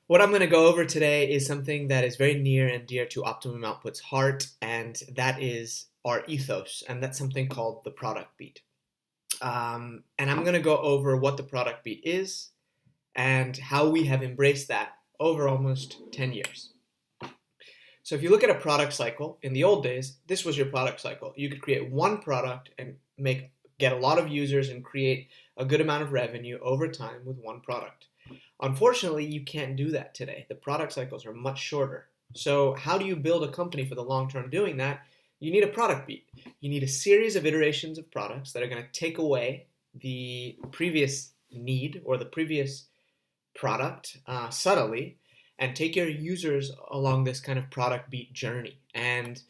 What I'm going to go over today is something that is very near and dear to Optimum Output's heart, and that is our ethos, and that's something called the product beat. And I'm going to go over what the product beat is and how we have embraced that over almost 10 years. So if you look at a product cycle, in the old days, this was your product cycle. You could create one product and get a lot of users and create a good amount of revenue over time with one product. Unfortunately, you can't do that today. The product cycles are much shorter. So how do you build a company for the long term doing that? You need a product beat. You need a series of iterations of products that are going to take away the previous need or the previous product subtly and take your users along this kind of product beat journey. And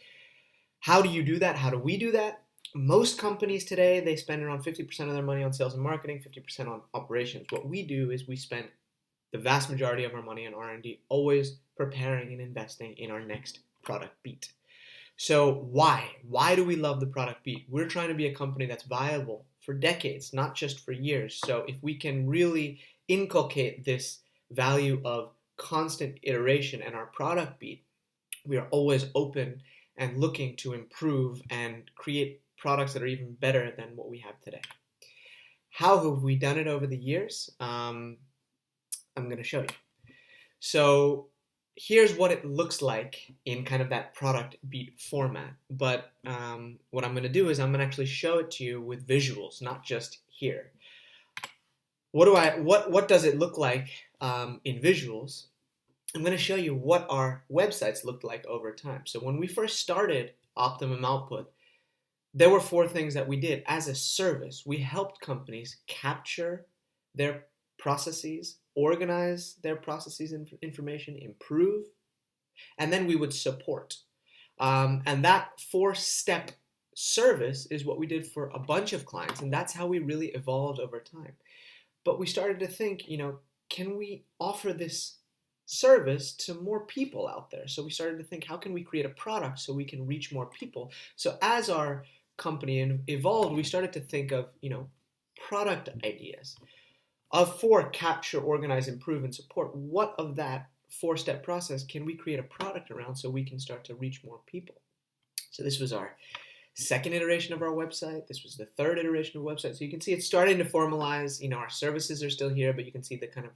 how do you do that? How do we do that? Most companies today, they spend around 50% of their money on sales and marketing, 50% on operations. What we do is we spend the vast majority of our money on R&D, always preparing and investing in our next product beat. So why? Why do we love the product beat? We're trying to be a company that's viable for decades, not just for years. So if we can really inculcate this value of constant iteration in our product beat, we are always open and looking to improve and create products that are even better than what we have today. How have we done it over the years? I'm going to show you. So here's what it looks like in kind of that product beat format. But what I'm going to do is I'm going to actually show it to you with visuals, not just here. What does it look like in visuals? I'm going to show you what our websites looked like over time. So when we first started Optimum Output, there were 4 things that we did. As a service, we helped companies capture their processes, organize their processes and information, improve, and then we would support. And that 4-step service is what we did for a bunch of clients, and that's how we really evolved over time. But we started to think, can we offer this service to more people out there? So we started to think, how can we create a product so we can reach more people? So as our company evolved, we started to think of, product ideas of 4: capture, organize, improve, and support. What of that 4-step process can we create a product around so we can start to reach more people? So this was our second iteration of our website. This was the third iteration of the website. So you can see it's starting to formalize. Our services are still here, but you can see the kind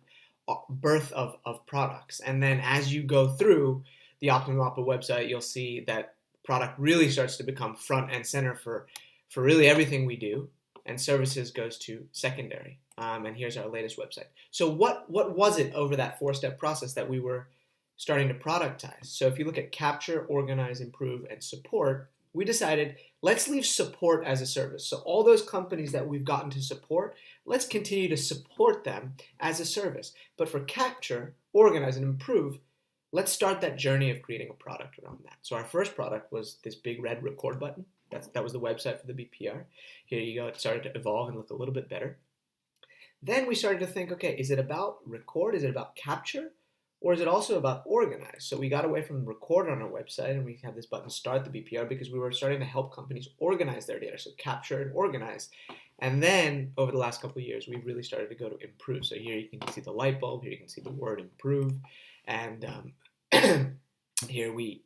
of birth of products. And then as you go through the Optimum Output website, you'll see that product really starts to become front and center for really everything we do, and services goes to secondary. And here's our latest website. So what was it over that 4-step process that we were starting to productize? So if you look at capture, organize, improve, and support, we decided let's leave support as a service. So all those companies that we've gotten to support, let's continue to support them as a service. But for capture, organize, and improve, let's start that journey of creating a product around that. So our first product was this big red record button. That was the website for the BPR. Here you go. It started to evolve and look a little bit better. Then we started to think, okay, is it about record? Is it about capture? Or is it also about organize? So we got away from record on our website, and we have this button, start the BPR, because we were starting to help companies organize their data. So capture and organize. And then over the last couple of years, we really started to go to improve. So here you can see the light bulb. Here you can see the word improve. And here we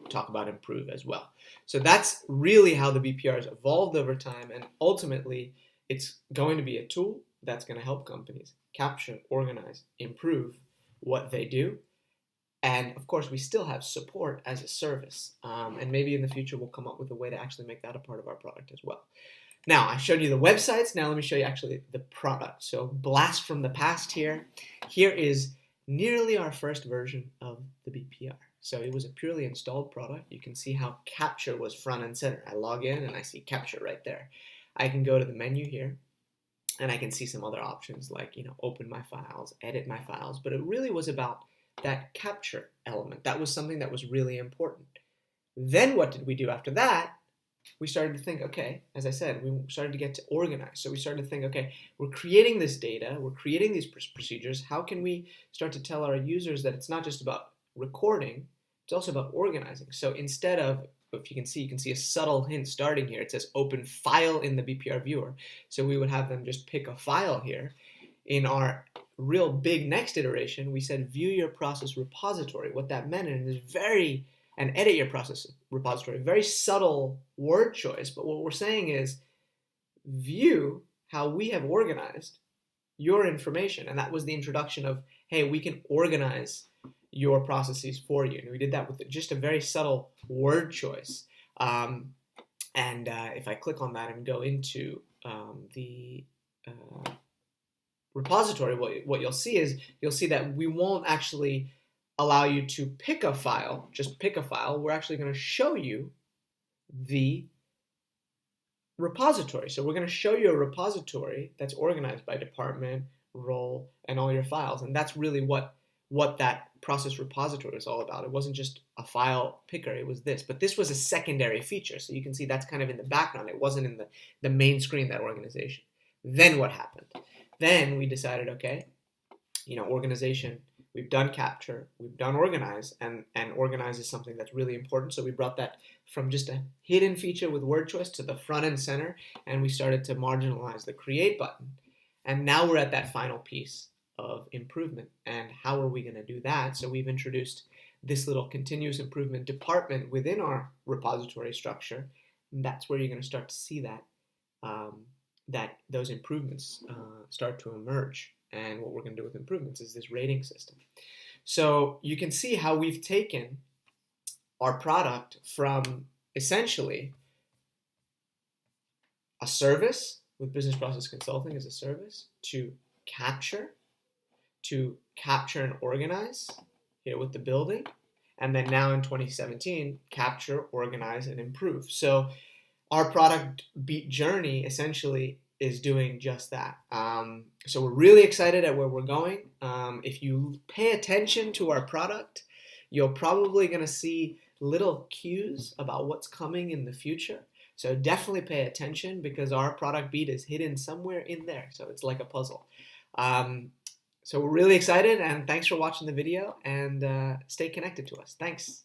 talk about improve as well. So that's really how the BPR has evolved over time. And ultimately, it's going to be a tool that's going to help companies capture, organize, improve what they do. And of course, we still have support as a service. And maybe in the future, we'll come up with a way to actually make that a part of our product as well. Now, I showed you the websites. Now let me show you actually the product. So blast from the past here. Here is nearly our first version of the BPR. So it was a purely installed product. You can see how capture was front and center. I log in and I see capture right there. I can go to the menu here, and I can see some other options like, open my files, edit my files. But it really was about that capture element. That was something that was really important. Then what did we do after that? We started to think, okay, as I said, we started to get to organize. So we started to think, okay, we're creating this data, we're creating these procedures. How can we start to tell our users that it's not just about recording, it's also about organizing? So instead of, if you can see a subtle hint starting here. It says open file in the BPR viewer. So we would have them just pick a file here in our real big next iteration, we said view your process repository. What that meant is and edit your process repository. Very subtle word choice, but what we're saying is view how we have organized your information. And that was the introduction of, hey, we can organize your processes for you. And we did that with just a very subtle word choice. If I click on that and go into the repository, what you'll see is that we won't actually allow you to pick a file, just pick a file. We're actually going to show you the repository. So we're going to show you a repository that's organized by department, role, and all your files. And that's really what that process repository is all about. It wasn't just a file picker, it was this. But this was a secondary feature. So you can see that's kind of in the background. It wasn't in the main screen, that organization. Then what happened? Then we decided, okay, organization, we've done capture, we've done organize, and organize is something that's really important. So we brought that from just a hidden feature with word choice to the front and center, and we started to marginalize the create button. And now we're at that final piece of improvement. And how are we going to do that? So we've introduced this little continuous improvement department within our repository structure. And that's where you're going to start to see that those improvements start to emerge. And what we're going to do with improvements is this rating system. So you can see how we've taken our product from essentially a service with business process consulting as a service to capture and organize here with the building, and then now in 2017, capture, organize, and improve. So our product beat journey essentially is doing just that. So we're really excited at where we're going. If you pay attention to our product, you're probably going to see little cues about what's coming in the future. So definitely pay attention, because our product beat is hidden somewhere in there. So it's like a puzzle. So we're really excited, and thanks for watching the video, and stay connected to us. Thanks.